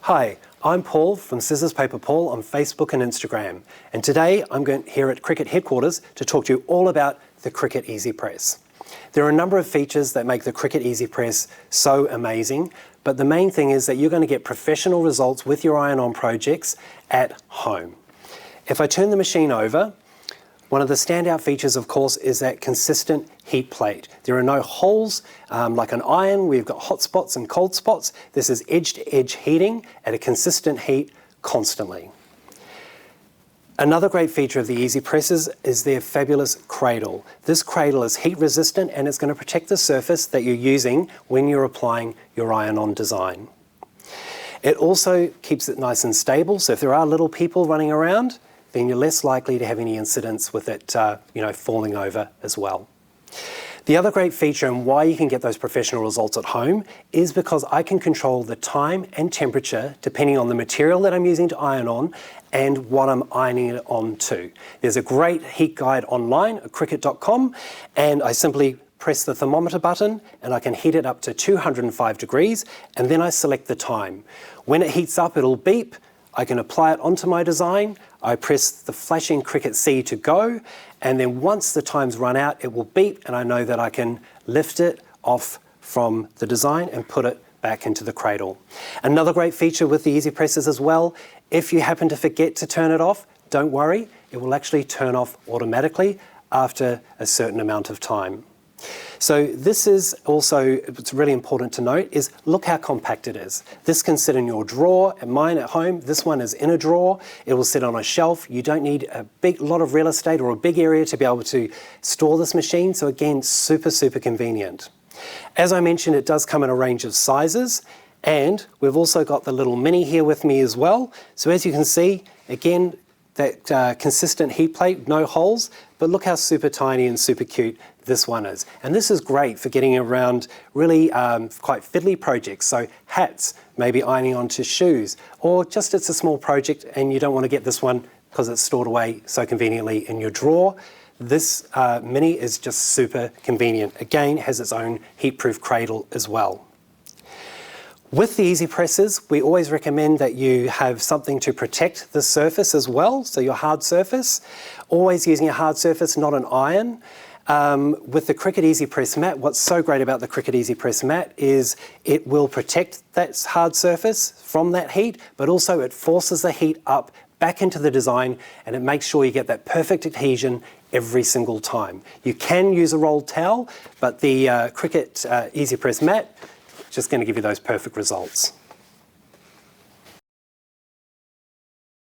Hi, I'm Paul from Scissors Paper Paul on Facebook and Instagram, and today I'm here at Cricut headquarters to talk to you all about the Cricut Easy Press. There are a number of features that make the Cricut Easy Press so amazing, but the main thing is that you're going to get professional results with your iron-on projects at home. If I turn the machine over, one of the standout features, of course, is that consistent heat plate. There are no holes like an iron. We've got hot spots and cold spots. This is edge-to-edge heating at a consistent heat constantly. Another great feature of the Easy Presses is their fabulous cradle. This cradle is heat resistant and it's going to protect the surface that you're using when you're applying your iron-on design. It also keeps it nice and stable, so if there are little people running around, then you're less likely to have any incidents with it falling over as well. The other great feature and why you can get those professional results at home is because I can control the time and temperature depending on the material that I'm using to iron on and what I'm ironing it on to. There's a great heat guide online at Cricut.com, and I simply press the thermometer button and I can heat it up to 205 degrees, and then I select the time. When it heats up, it'll beep. I can apply it onto my design. I press the flashing Cricut C to go, and then once the time's run out, it will beep and I know that I can lift it off from the design and put it back into the cradle. Another great feature with the Easy Presses as well, if you happen to forget to turn it off, don't worry, it will actually turn off automatically after a certain amount of time. So this is also, it's really important to note, is look how compact it is. This can sit in your drawer, and mine at home, this one is in a drawer. It will sit on a shelf. You don't need a lot of real estate or a big area to be able to store this machine. So again, super, super convenient. As I mentioned, it does come in a range of sizes, and we've also got the little mini here with me as well. So as you can see, again, that consistent heat plate, no holes, but look how super tiny and super cute this one is. And this is great for getting around really quite fiddly projects. So hats, maybe ironing onto shoes, or just it's a small project and you don't want to get this one because it's stored away so conveniently in your drawer. This mini is just super convenient. Again, has its own heat-proof cradle as well. With the Easy Presses, we always recommend that you have something to protect the surface as well, so your hard surface. Always using a hard surface, not an iron. With the Cricut Easy Press mat, what's so great about the Cricut Easy Press mat is it will protect that hard surface from that heat, but also it forces the heat up back into the design and it makes sure you get that perfect adhesion every single time. You can use a rolled towel, but the Cricut Easy Press mat just going to give you those perfect results.